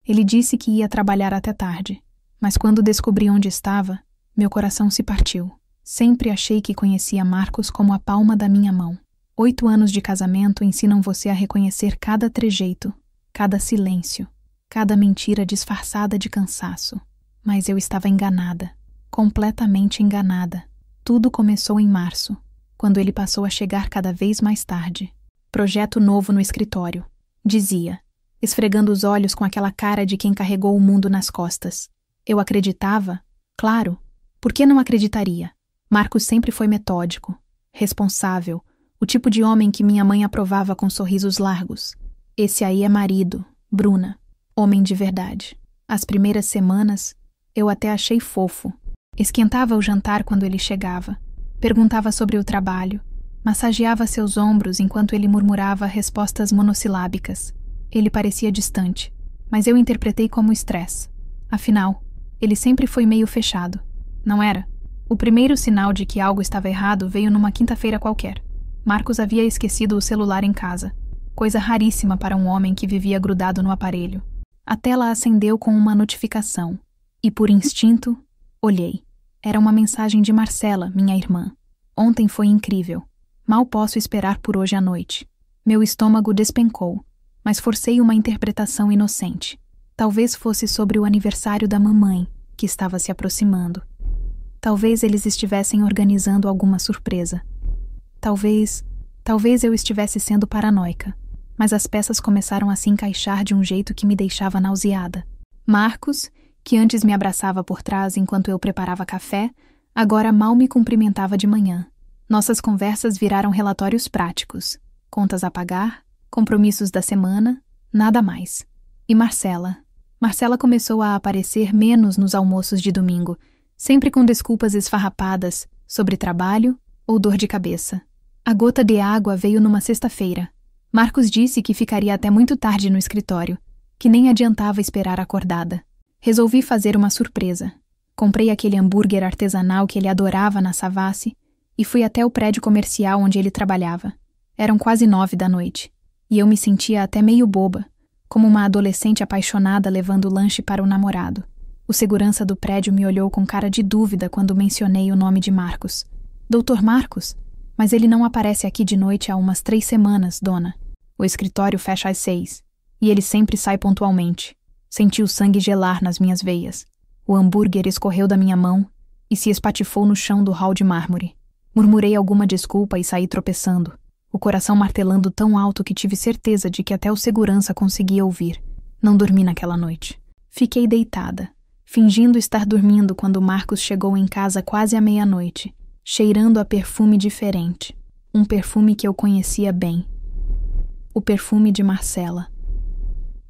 Ele disse que ia trabalhar até tarde, mas quando descobri onde estava, meu coração se partiu. Sempre achei que conhecia Marcos como a palma da minha mão. 8 anos de casamento ensinam você a reconhecer cada trejeito, cada silêncio, cada mentira disfarçada de cansaço. Mas eu estava enganada, completamente enganada. Tudo começou em março, quando ele passou a chegar cada vez mais tarde. Projeto novo no escritório, dizia, esfregando os olhos com aquela cara de quem carregou o mundo nas costas. Eu acreditava? Claro. Por que não acreditaria? Marcos sempre foi metódico, responsável, o tipo de homem que minha mãe aprovava com sorrisos largos. Esse aí é marido, Bruna, homem de verdade. As primeiras semanas, eu até achei fofo. Esquentava o jantar quando ele chegava, perguntava sobre o trabalho, massageava seus ombros enquanto ele murmurava respostas monossilábicas. Ele parecia distante, mas eu interpretei como estresse. Afinal, ele sempre foi meio fechado, não era? O primeiro sinal de que algo estava errado veio numa quinta-feira qualquer. Marcos havia esquecido o celular em casa, coisa raríssima para um homem que vivia grudado no aparelho. A tela acendeu com uma notificação, e por instinto, olhei. Era uma mensagem de Marcela, minha irmã. Ontem foi incrível. Mal posso esperar por hoje à noite. Meu estômago despencou, mas forcei uma interpretação inocente. Talvez fosse sobre o aniversário da mamãe, que estava se aproximando. Talvez eles estivessem organizando alguma surpresa. Talvez eu estivesse sendo paranoica, mas as peças começaram a se encaixar de um jeito que me deixava nauseada. Marcos, que antes me abraçava por trás enquanto eu preparava café, agora mal me cumprimentava de manhã. Nossas conversas viraram relatórios práticos, contas a pagar, compromissos da semana, nada mais. E Marcela? Marcela começou a aparecer menos nos almoços de domingo, sempre com desculpas esfarrapadas sobre trabalho ou dor de cabeça. A gota de água veio numa sexta-feira. Marcos disse que ficaria até muito tarde no escritório, que nem adiantava esperar acordada. Resolvi fazer uma surpresa. Comprei aquele hambúrguer artesanal que ele adorava na Savassi e fui até o prédio comercial onde ele trabalhava. Eram quase 9 da noite, e eu me sentia até meio boba, como uma adolescente apaixonada levando lanche para o namorado. O segurança do prédio me olhou com cara de dúvida quando mencionei o nome de Marcos. Doutor Marcos? Mas ele não aparece aqui de noite há umas 3 semanas, dona. O escritório fecha às 6, e ele sempre sai pontualmente. Senti o sangue gelar nas minhas veias. O hambúrguer escorreu da minha mão e se espatifou no chão do hall de mármore. Murmurei alguma desculpa e saí tropeçando, o coração martelando tão alto que tive certeza de que até o segurança conseguia ouvir. Não dormi naquela noite. Fiquei deitada, fingindo estar dormindo quando Marcos chegou em casa quase à meia-noite, cheirando a perfume diferente. Um perfume que eu conhecia bem. O perfume de Marcela.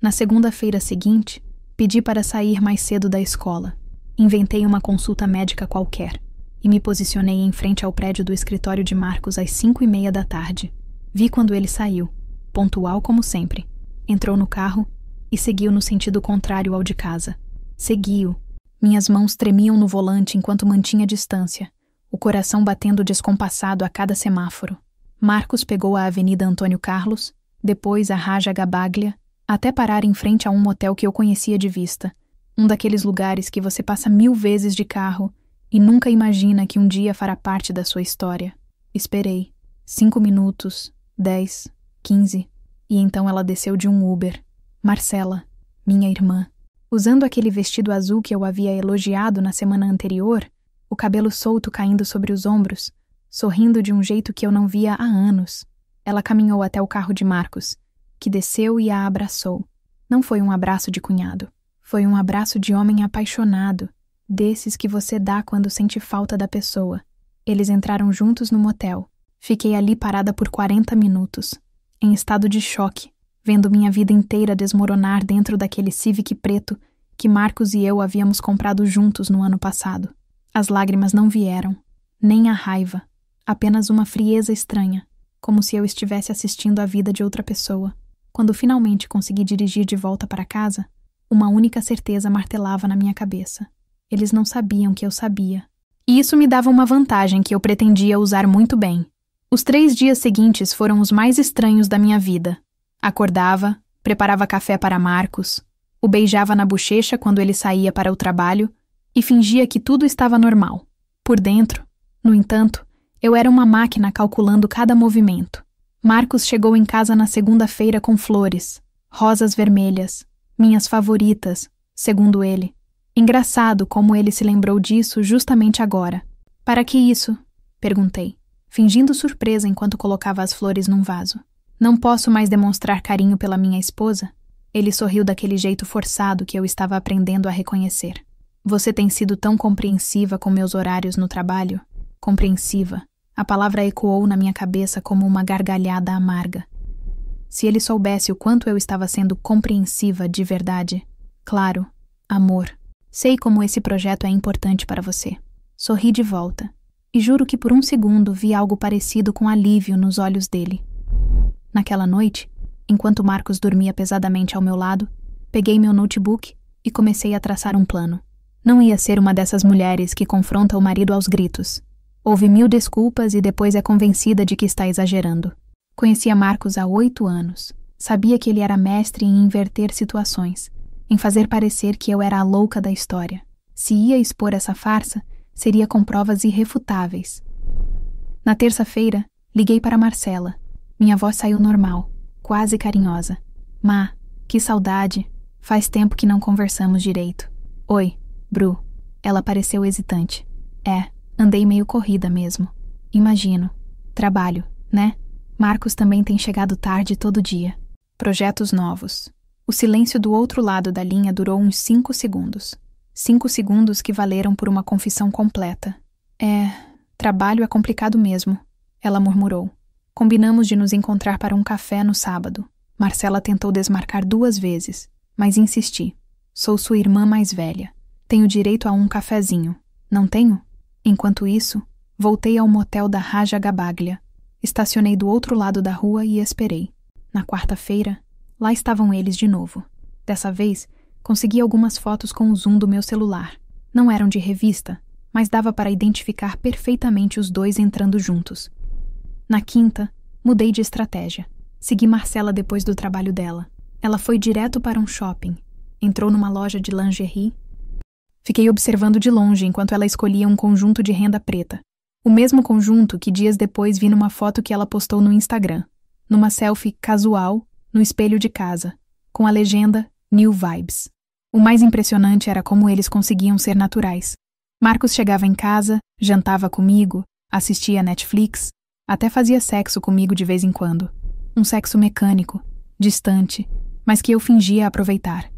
Na segunda-feira seguinte, pedi para sair mais cedo da escola. Inventei uma consulta médica qualquer e me posicionei em frente ao prédio do escritório de Marcos às 5:30 da tarde. Vi quando ele saiu, pontual como sempre. Entrou no carro e seguiu no sentido contrário ao de casa. Seguiu. Minhas mãos tremiam no volante enquanto mantinha distância, o coração batendo descompassado a cada semáforo. Marcos pegou a Avenida Antônio Carlos, depois a Raja Gabaglia, até parar em frente a um motel que eu conhecia de vista. Um daqueles lugares que você passa 1000 vezes de carro e nunca imagina que um dia fará parte da sua história. Esperei. 5 minutos, 10, 15, e então ela desceu de um Uber. Marcela, minha irmã. Usando aquele vestido azul que eu havia elogiado na semana anterior, o cabelo solto caindo sobre os ombros, sorrindo de um jeito que eu não via há anos. Ela caminhou até o carro de Marcos, que desceu e a abraçou. Não foi um abraço de cunhado. Foi um abraço de homem apaixonado, desses que você dá quando sente falta da pessoa. Eles entraram juntos no motel. Fiquei ali parada por 40 minutos, em estado de choque, vendo minha vida inteira desmoronar dentro daquele Civic preto que Marcos e eu havíamos comprado juntos no ano passado. As lágrimas não vieram, nem a raiva, apenas uma frieza estranha, como se eu estivesse assistindo a vida de outra pessoa. Quando finalmente consegui dirigir de volta para casa, uma única certeza martelava na minha cabeça. Eles não sabiam que eu sabia. E isso me dava uma vantagem que eu pretendia usar muito bem. Os 3 dias seguintes foram os mais estranhos da minha vida. Acordava, preparava café para Marcos. O beijava na bochecha quando ele saía para o trabalho e fingia que tudo estava normal. Por dentro, no entanto, eu era uma máquina calculando cada movimento. Marcos chegou em casa na segunda-feira com flores, rosas vermelhas, minhas favoritas, segundo ele. Engraçado como ele se lembrou disso justamente agora. Para que isso? Perguntei, fingindo surpresa enquanto colocava as flores num vaso. Não posso mais demonstrar carinho pela minha esposa? Ele sorriu daquele jeito forçado que eu estava aprendendo a reconhecer. Você tem sido tão compreensiva com meus horários no trabalho? Compreensiva. A palavra ecoou na minha cabeça como uma gargalhada amarga. Se ele soubesse o quanto eu estava sendo compreensiva de verdade. Claro, amor. Sei como esse projeto é importante para você. Sorri de volta. E juro que por um segundo vi algo parecido com alívio nos olhos dele. Naquela noite, enquanto Marcos dormia pesadamente ao meu lado, peguei meu notebook e comecei a traçar um plano. Não ia ser uma dessas mulheres que confronta o marido aos gritos. Ouve 1000 desculpas e depois é convencida de que está exagerando. Conhecia Marcos há 8 anos. Sabia que ele era mestre em inverter situações, em fazer parecer que eu era a louca da história. Se ia expor essa farsa, seria com provas irrefutáveis. Na terça-feira, liguei para Marcela. Minha voz saiu normal, quase carinhosa. Má, que saudade. Faz tempo que não conversamos direito. Oi, Bru. Ela pareceu hesitante. Andei meio corrida mesmo. Imagino. Trabalho, né? Marcos também tem chegado tarde todo dia. Projetos novos. O silêncio do outro lado da linha durou uns 5 segundos. 5 segundos que valeram por uma confissão completa. Trabalho é complicado mesmo, ela murmurou. Combinamos de nos encontrar para um café no sábado. Marcela tentou desmarcar 2 vezes, mas insisti. Sou sua irmã mais velha. Tenho direito a um cafezinho. Não tenho? Enquanto isso, voltei ao motel da Raja Gabaglia. Estacionei do outro lado da rua e esperei. Na quarta-feira, lá estavam eles de novo. Dessa vez, consegui algumas fotos com o zoom do meu celular. Não eram de revista, mas dava para identificar perfeitamente os dois entrando juntos. Na quinta, mudei de estratégia. Segui Marcela depois do trabalho dela. Ela foi direto para um shopping. Entrou numa loja de lingerie. Fiquei observando de longe enquanto ela escolhia um conjunto de renda preta. O mesmo conjunto que dias depois vi numa foto que ela postou no Instagram. Numa selfie casual, no espelho de casa, com a legenda New Vibes. O mais impressionante era como eles conseguiam ser naturais. Marcos chegava em casa, jantava comigo, assistia Netflix, até fazia sexo comigo de vez em quando. Um sexo mecânico, distante, mas que eu fingia aproveitar.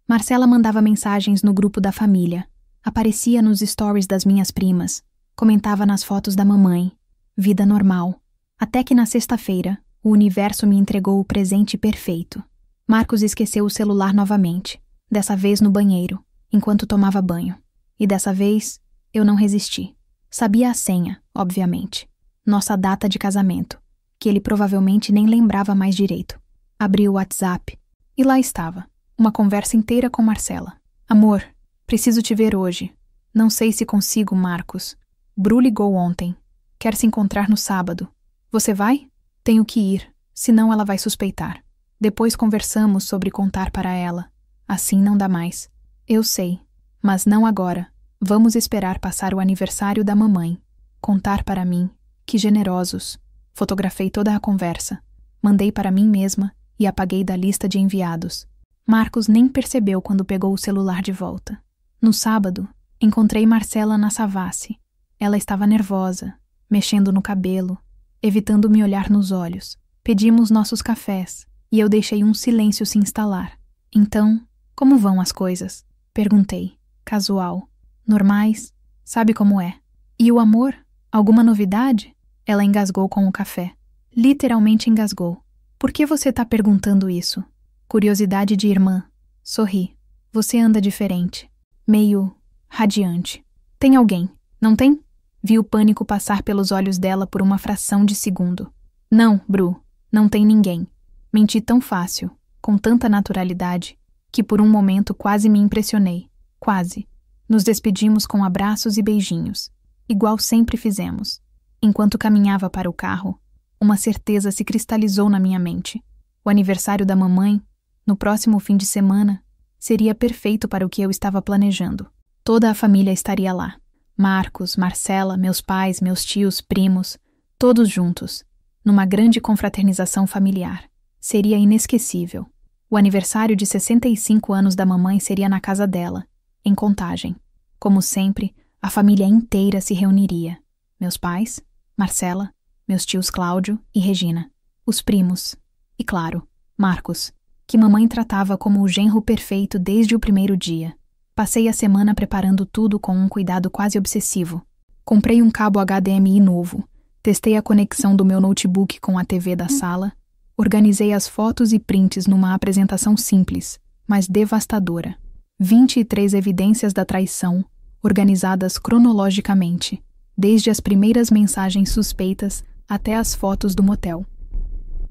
Marcela mandava mensagens no grupo da família, aparecia nos stories das minhas primas, comentava nas fotos da mamãe. Vida normal. Até que na sexta-feira, o universo me entregou o presente perfeito. Marcos esqueceu o celular novamente, dessa vez no banheiro, enquanto tomava banho. E dessa vez, eu não resisti. Sabia a senha, obviamente. Nossa data de casamento, que ele provavelmente nem lembrava mais direito. Abri o WhatsApp, e lá estava. Uma conversa inteira com Marcela. Amor, preciso te ver hoje. Não sei se consigo, Marcos. Bru ligou ontem. Quer se encontrar no sábado. Você vai? Tenho que ir, senão ela vai suspeitar. Depois conversamos sobre contar para ela. Assim não dá mais. Eu sei, mas não agora. Vamos esperar passar o aniversário da mamãe. Contar para mim. Que generosos. Fotografei toda a conversa. Mandei para mim mesma e apaguei da lista de enviados. Marcos nem percebeu quando pegou o celular de volta. No sábado, encontrei Marcela na Savassi. Ela estava nervosa, mexendo no cabelo, evitando me olhar nos olhos. Pedimos nossos cafés e eu deixei um silêncio se instalar. Então, como vão as coisas? Perguntei, casual. Normais? Sabe como é. E o amor? Alguma novidade? Ela engasgou com o café. Literalmente engasgou. Por que você está perguntando isso? Curiosidade de irmã. Sorri. Você anda diferente. Meio radiante. Tem alguém, não tem? Vi o pânico passar pelos olhos dela por uma fração de segundo. Não, Bru, não tem ninguém. Menti tão fácil, com tanta naturalidade, que por um momento quase me impressionei. Quase. Nos despedimos com abraços e beijinhos, igual sempre fizemos. Enquanto caminhava para o carro, uma certeza se cristalizou na minha mente. O aniversário da mamãe, no próximo fim de semana, Seria perfeito para o que eu estava planejando. Toda a família estaria lá. Marcos, Marcela, meus pais, meus tios, primos, todos juntos, numa grande confraternização familiar. Seria inesquecível. O aniversário de 65 anos da mamãe seria na casa dela, em Contagem. Como sempre, a família inteira se reuniria. Meus pais, Marcela, meus tios Cláudio e Regina, os primos e, claro, Marcos, que mamãe tratava como o genro perfeito desde o primeiro dia. Passei a semana preparando tudo com um cuidado quase obsessivo. Comprei um cabo HDMI novo, testei a conexão do meu notebook com a TV da sala, organizei as fotos e prints numa apresentação simples, mas devastadora. 23 evidências da traição, organizadas cronologicamente, desde as primeiras mensagens suspeitas até as fotos do motel.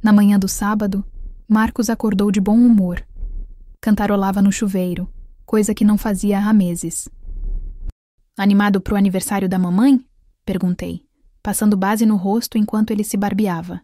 Na manhã do sábado, Marcos acordou de bom humor. Cantarolava no chuveiro, coisa que não fazia há meses. Animado pro aniversário da mamãe? Perguntei, passando base no rosto enquanto ele se barbeava.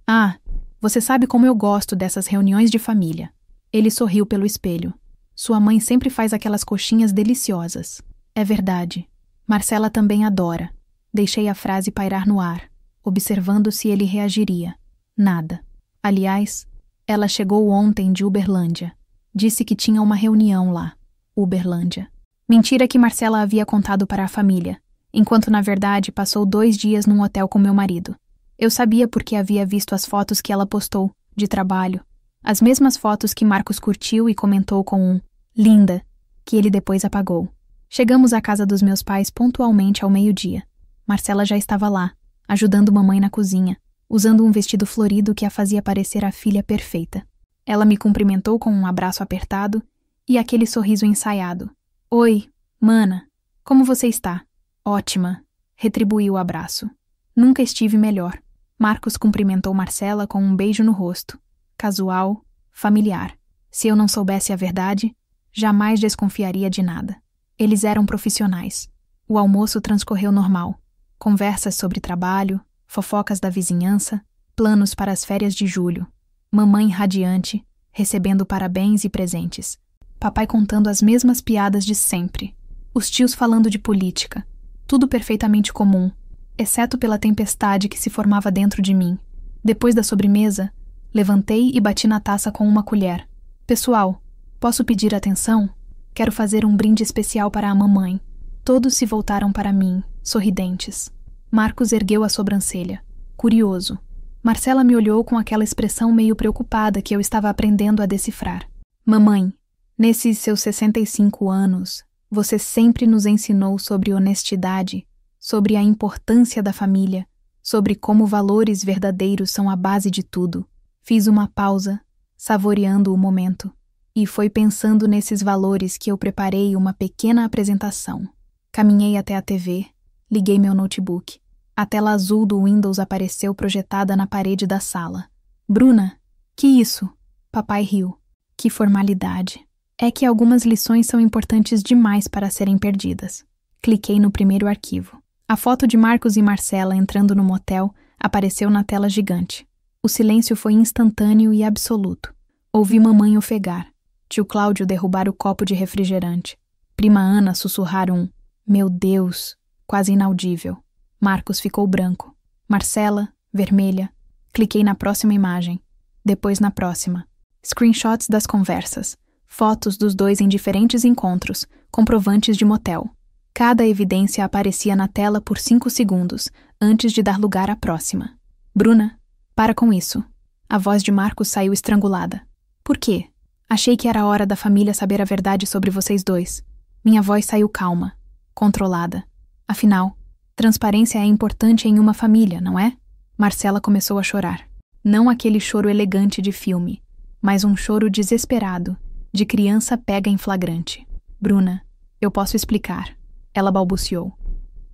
Ah, você sabe como eu gosto dessas reuniões de família. Ele sorriu pelo espelho. Sua mãe sempre faz aquelas coxinhas deliciosas. É verdade. Marcela também adora. Deixei a frase pairar no ar, observando se ele reagiria. Nada. Aliás, ela chegou ontem de Uberlândia. Disse que tinha uma reunião lá. Uberlândia. Mentira que Marcela havia contado para a família, enquanto na verdade passou 2 dias num hotel com meu marido. Eu sabia porque havia visto as fotos que ela postou, de trabalho. As mesmas fotos que Marcos curtiu e comentou com um "linda", que ele depois apagou. Chegamos à casa dos meus pais pontualmente ao meio-dia. Marcela já estava lá, ajudando mamãe na cozinha, usando um vestido florido que a fazia parecer a filha perfeita. Ela me cumprimentou com um abraço apertado e aquele sorriso ensaiado. "Oi, mana, como você está?" "Ótima", retribuí o abraço. "Nunca estive melhor." Marcos cumprimentou Marcela com um beijo no rosto. Casual, familiar. Se eu não soubesse a verdade, jamais desconfiaria de nada. Eles eram profissionais. O almoço transcorreu normal. Conversas sobre trabalho, fofocas da vizinhança, planos para as férias de julho. Mamãe radiante, recebendo parabéns e presentes. Papai contando as mesmas piadas de sempre. Os tios falando de política. Tudo perfeitamente comum, exceto pela tempestade que se formava dentro de mim. Depois da sobremesa, levantei e bati na taça com uma colher. "Pessoal, posso pedir atenção? Quero fazer um brinde especial para a mamãe." Todos se voltaram para mim, sorridentes. Marcos ergueu a sobrancelha, curioso. Marcela me olhou com aquela expressão meio preocupada que eu estava aprendendo a decifrar. "Mamãe, nesses seus 65 anos, você sempre nos ensinou sobre honestidade, sobre a importância da família, sobre como valores verdadeiros são a base de tudo." Fiz uma pausa, saboreando o momento, e foi pensando nesses valores que eu preparei uma pequena apresentação. Caminhei até a TV, liguei meu notebook. A tela azul do Windows apareceu projetada na parede da sala. "Bruna, que isso?" Papai riu. "Que formalidade. É que algumas lições são importantes demais para serem perdidas." Cliquei no primeiro arquivo. A foto de Marcos e Marcela entrando no motel apareceu na tela gigante. O silêncio foi instantâneo e absoluto. Ouvi mamãe ofegar, tio Cláudio derrubar o copo de refrigerante, prima Ana sussurrar um "meu Deus", quase inaudível. Marcos ficou branco. Marcela, vermelha. Cliquei na próxima imagem. Depois na próxima. Screenshots das conversas. Fotos dos dois em diferentes encontros, comprovantes de motel. Cada evidência aparecia na tela por 5 segundos, antes de dar lugar à próxima. "Bruna, para com isso." A voz de Marcos saiu estrangulada. "Por quê? Achei que era hora da família saber a verdade sobre vocês dois." Minha voz saiu calma, controlada. Afinal, transparência é importante em uma família, não é? Marcela começou a chorar. Não aquele choro elegante de filme, mas um choro desesperado, de criança pega em flagrante. "Bruna, eu posso explicar." Ela balbuciou.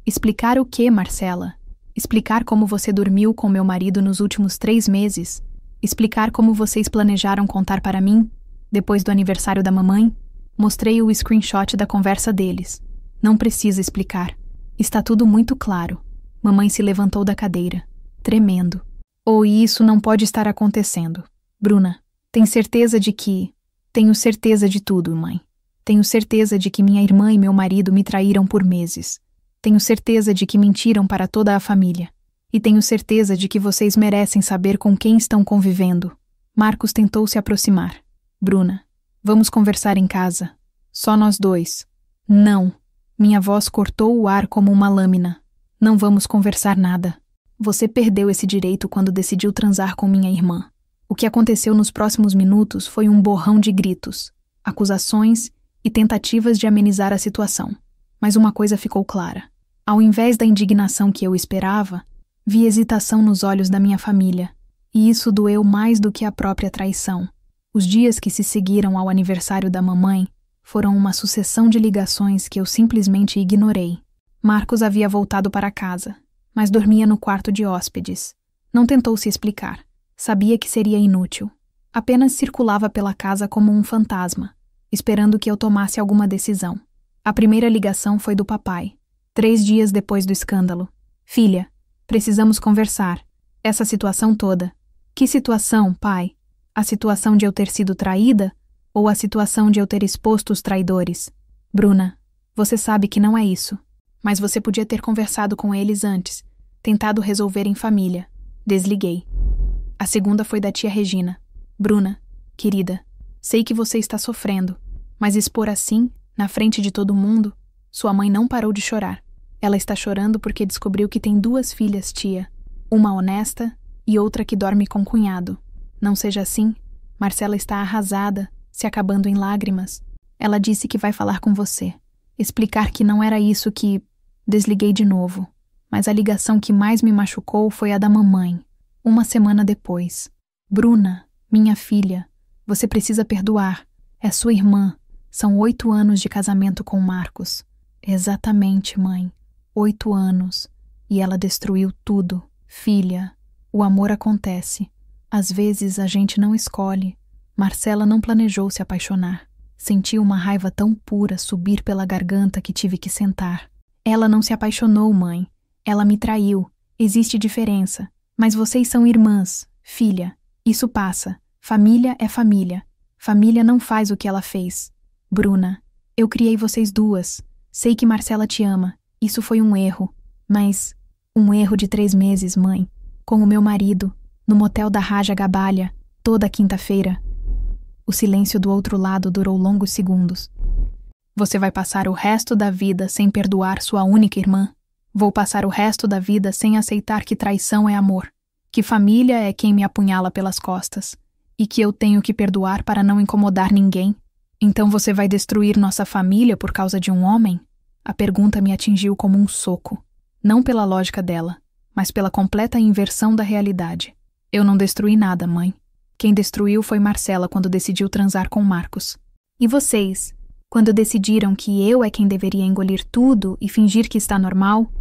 "Explicar o quê, Marcela? Explicar como você dormiu com meu marido nos últimos 3 meses? Explicar como vocês planejaram contar para mim, depois do aniversário da mamãe?" Mostrei o screenshot da conversa deles. "Não precisa explicar. Está tudo muito claro." Mamãe se levantou da cadeira, tremendo. "Oh, isso não pode estar acontecendo. Bruna, tem certeza de que... Tenho certeza de tudo, mãe. Tenho certeza de que minha irmã e meu marido me traíram por meses. Tenho certeza de que mentiram para toda a família. E tenho certeza de que vocês merecem saber com quem estão convivendo. Marcos tentou se aproximar. Bruna, vamos conversar em casa. Só nós dois. Não. Minha voz cortou o ar como uma lâmina. Não vamos conversar nada. Você perdeu esse direito quando decidiu transar com minha irmã. O que aconteceu nos próximos minutos foi um borrão de gritos, acusações e tentativas de amenizar a situação. Mas uma coisa ficou clara. Ao invés da indignação que eu esperava, vi hesitação nos olhos da minha família, e isso doeu mais do que a própria traição. Os dias que se seguiram ao aniversário da mamãe foram uma sucessão de ligações que eu simplesmente ignorei. Marcos havia voltado para casa, mas dormia no quarto de hóspedes. Não tentou se explicar. Sabia que seria inútil. Apenas circulava pela casa como um fantasma, esperando que eu tomasse alguma decisão. A primeira ligação foi do papai, 3 dias depois do escândalo. Filha, precisamos conversar. Essa situação toda. Que situação, pai? A situação de eu ter sido traída ou a situação de eu ter exposto os traidores? Bruna, você sabe que não é isso. Mas você podia ter conversado com eles antes, tentado resolver em família. Desliguei. A segunda foi da tia Regina. Bruna, querida, sei que você está sofrendo, mas expor assim, na frente de todo mundo, sua mãe não parou de chorar. Ela está chorando porque descobriu que tem 2 filhas, tia. Uma honesta e outra que dorme com o cunhado. Não seja assim. Marcela está arrasada, se acabando em lágrimas. Ela disse que vai falar com você. Explicar que não era isso que... Desliguei de novo. Mas a ligação que mais me machucou foi a da mamãe. 1 semana depois. Bruna, minha filha, você precisa perdoar. É sua irmã. São 8 anos de casamento com Marcos. Exatamente, mãe. 8 anos. E ela destruiu tudo. Filha, o amor acontece. Às vezes a gente não escolhe. Marcela não planejou se apaixonar. Senti uma raiva tão pura subir pela garganta que tive que sentar. Ela não se apaixonou, mãe. Ela me traiu. Existe diferença. Mas vocês são irmãs. Filha, isso passa. Família é família. Família não faz o que ela fez. Bruna, eu criei vocês 2. Sei que Marcela te ama. Isso foi um erro. Mas um erro de 3 meses, mãe. Com o meu marido, no motel da Raja Gabalha, toda quinta-feira. O silêncio do outro lado durou longos segundos. Você vai passar o resto da vida sem perdoar sua única irmã? Vou passar o resto da vida sem aceitar que traição é amor, que família é quem me apunhala pelas costas, e que eu tenho que perdoar para não incomodar ninguém? Então você vai destruir nossa família por causa de um homem? A pergunta me atingiu como um soco, não pela lógica dela, mas pela completa inversão da realidade. Eu não destruí nada, mãe. Quem destruiu foi Marcela quando decidiu transar com Marcos. E vocês, quando decidiram que eu é quem deveria engolir tudo e fingir que está normal?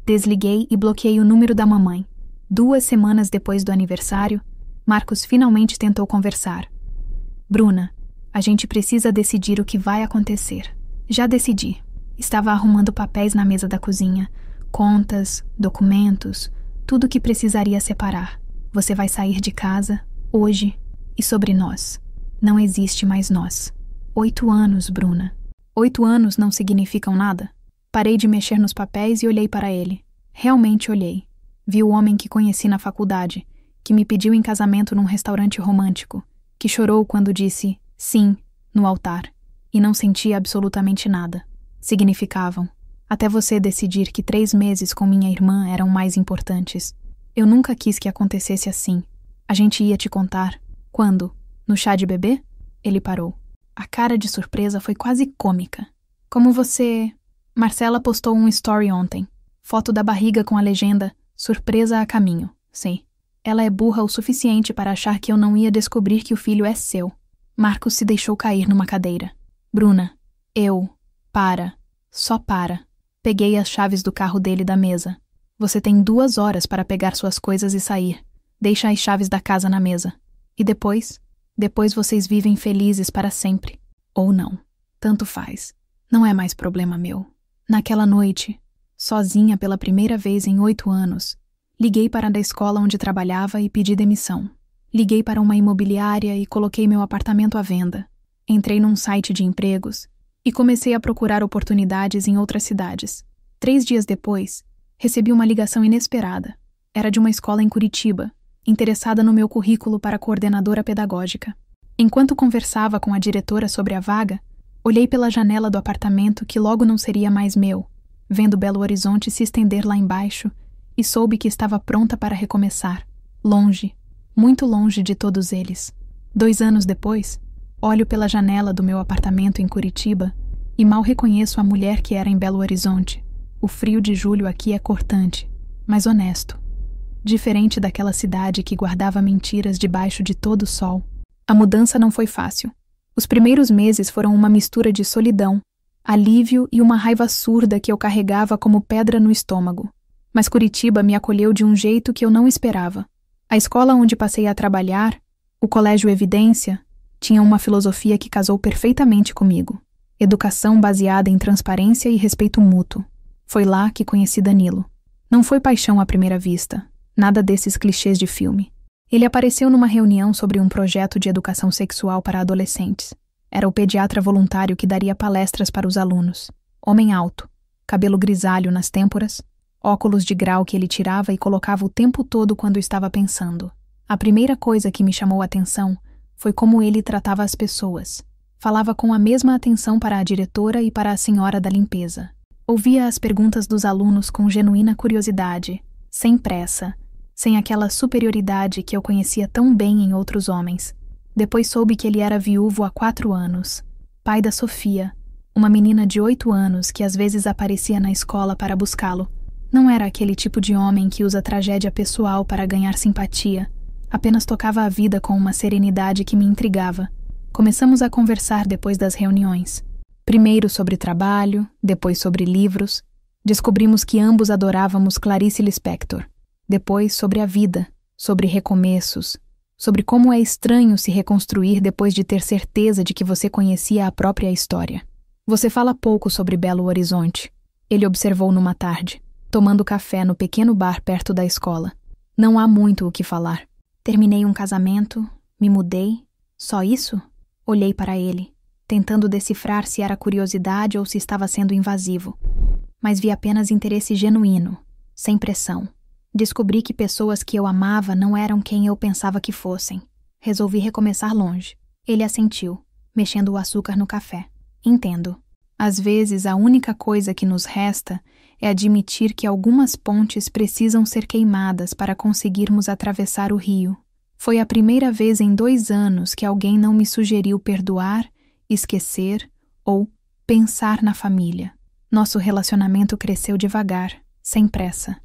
Desliguei e bloqueei o número da mamãe. 2 semanas depois do aniversário, Marcos finalmente tentou conversar. Bruna, a gente precisa decidir o que vai acontecer. Já decidi. Estava arrumando papéis na mesa da cozinha. Contas, documentos, tudo que precisaria separar. Você vai sair de casa, hoje, e sobre nós. Não existe mais nós. 8 anos, Bruna. 8 anos não significam nada? Parei de mexer nos papéis e olhei para ele. Realmente olhei. Vi o homem que conheci na faculdade, que me pediu em casamento num restaurante romântico, que chorou quando disse sim no altar, e não sentia absolutamente nada. Significavam. Até você decidir que 3 meses com minha irmã eram mais importantes. Eu nunca quis que acontecesse assim. A gente ia te contar. Quando? No chá de bebê? Ele parou. A cara de surpresa foi quase cômica. Como você... Marcela postou um story ontem. Foto da barriga com a legenda surpresa a caminho. Sei. Ela é burra o suficiente para achar que eu não ia descobrir que o filho é seu. Marcos se deixou cair numa cadeira. Bruna, para. Só para. Peguei as chaves do carro dele da mesa. Você tem 2 horas para pegar suas coisas e sair. Deixa as chaves da casa na mesa. E depois? Depois vocês vivem felizes para sempre. Ou não. Tanto faz. Não é mais problema meu. Naquela noite, sozinha pela primeira vez em 8 anos, liguei para a escola onde trabalhava e pedi demissão. Liguei para uma imobiliária e coloquei meu apartamento à venda. Entrei num site de empregos e comecei a procurar oportunidades em outras cidades. 3 dias depois, recebi uma ligação inesperada. Era de uma escola em Curitiba, interessada no meu currículo para coordenadora pedagógica. Enquanto conversava com a diretora sobre a vaga, olhei pela janela do apartamento que logo não seria mais meu, vendo Belo Horizonte se estender lá embaixo, e soube que estava pronta para recomeçar, longe, muito longe de todos eles. 2 anos depois, olho pela janela do meu apartamento em Curitiba e mal reconheço a mulher que era em Belo Horizonte. O frio de julho aqui é cortante, mas honesto. Diferente daquela cidade que guardava mentiras debaixo de todo o sol. A mudança não foi fácil. Os primeiros meses foram uma mistura de solidão, alívio e uma raiva surda que eu carregava como pedra no estômago. Mas Curitiba me acolheu de um jeito que eu não esperava. A escola onde passei a trabalhar, o Colégio Evidência, tinha uma filosofia que casou perfeitamente comigo. Educação baseada em transparência e respeito mútuo. Foi lá que conheci Danilo. Não foi paixão à primeira vista, nada desses clichês de filme. Ele apareceu numa reunião sobre um projeto de educação sexual para adolescentes. Era o pediatra voluntário que daria palestras para os alunos. Homem alto, cabelo grisalho nas têmporas, óculos de grau que ele tirava e colocava o tempo todo quando estava pensando. A primeira coisa que me chamou a atenção foi como ele tratava as pessoas. Falava com a mesma atenção para a diretora e para a senhora da limpeza. Ouvia as perguntas dos alunos com genuína curiosidade, sem pressa, sem aquela superioridade que eu conhecia tão bem em outros homens. Depois soube que ele era viúvo há 4 anos, pai da Sofia, uma menina de 8 anos que às vezes aparecia na escola para buscá-lo. Não era aquele tipo de homem que usa tragédia pessoal para ganhar simpatia, apenas tocava a vida com uma serenidade que me intrigava. Começamos a conversar depois das reuniões. Primeiro sobre trabalho, depois sobre livros. Descobrimos que ambos adorávamos Clarice Lispector. Depois sobre a vida, sobre recomeços, sobre como é estranho se reconstruir depois de ter certeza de que você conhecia a própria história. Você fala pouco sobre Belo Horizonte, ele observou numa tarde, tomando café no pequeno bar perto da escola. Não há muito o que falar. Terminei um casamento, me mudei. Só isso? Olhei para ele, tentando decifrar se era curiosidade ou se estava sendo invasivo. Mas vi apenas interesse genuíno, sem pressão. Descobri que pessoas que eu amava não eram quem eu pensava que fossem. Resolvi recomeçar longe. Ele assentiu, mexendo o açúcar no café. Entendo. Às vezes, a única coisa que nos resta é admitir que algumas pontes precisam ser queimadas para conseguirmos atravessar o rio. Foi a primeira vez em 2 anos que alguém não me sugeriu perdoar, esquecer ou pensar na família. Nosso relacionamento cresceu devagar, sem pressa.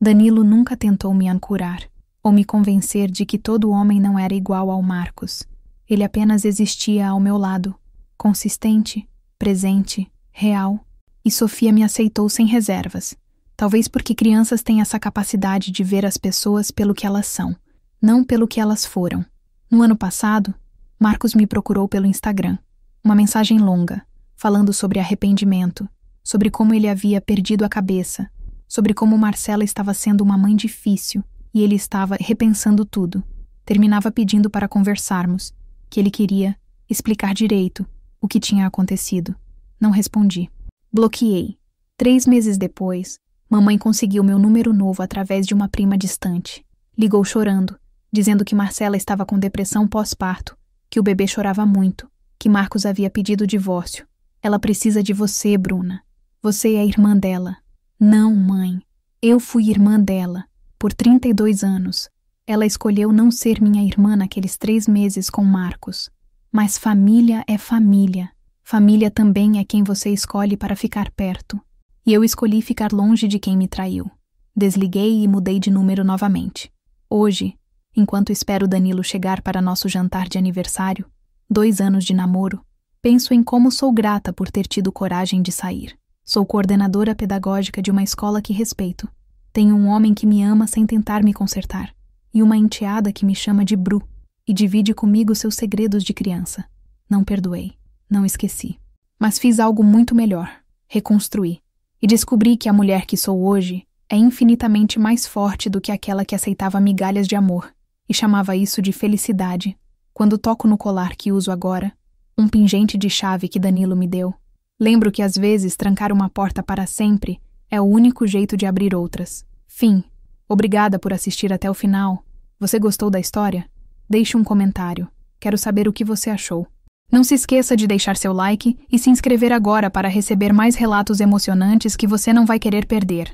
Danilo nunca tentou me ancorar ou me convencer de que todo homem não era igual ao Marcos. Ele apenas existia ao meu lado, consistente, presente, real. E Sofia me aceitou sem reservas. Talvez porque crianças têm essa capacidade de ver as pessoas pelo que elas são, não pelo que elas foram. No ano passado, Marcos me procurou pelo Instagram. Uma mensagem longa, falando sobre arrependimento, sobre como ele havia perdido a cabeça, sobre como Marcela estava sendo uma mãe difícil e ele estava repensando tudo. Terminava pedindo para conversarmos, que ele queria explicar direito o que tinha acontecido. Não respondi. Bloqueei. 3 meses depois, mamãe conseguiu meu número novo através de uma prima distante. Ligou chorando, dizendo que Marcela estava com depressão pós-parto, que o bebê chorava muito, que Marcos havia pedido o divórcio. Ela precisa de você, Bruna. Você é a irmã dela. Não, mãe. Eu fui irmã dela, por 32 anos. Ela escolheu não ser minha irmã naqueles 3 meses com Marcos. Mas família é família. Família também é quem você escolhe para ficar perto. E eu escolhi ficar longe de quem me traiu. Desliguei e mudei de número novamente. Hoje, enquanto espero Danilo chegar para nosso jantar de aniversário, 2 anos de namoro, penso em como sou grata por ter tido coragem de sair. Sou coordenadora pedagógica de uma escola que respeito. Tenho um homem que me ama sem tentar me consertar. E uma enteada que me chama de Bru e divide comigo seus segredos de criança. Não perdoei. Não esqueci. Mas fiz algo muito melhor. Reconstruí. E descobri que a mulher que sou hoje é infinitamente mais forte do que aquela que aceitava migalhas de amor e chamava isso de felicidade. Quando toco no colar que uso agora, um pingente de chave que Danilo me deu, lembro que às vezes trancar uma porta para sempre é o único jeito de abrir outras. Fim. Obrigada por assistir até o final. Você gostou da história? Deixe um comentário. Quero saber o que você achou. Não se esqueça de deixar seu like e se inscrever agora para receber mais relatos emocionantes que você não vai querer perder.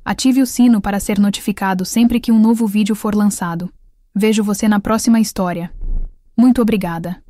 Ative o sino para ser notificado sempre que um novo vídeo for lançado. Vejo você na próxima história. Muito obrigada.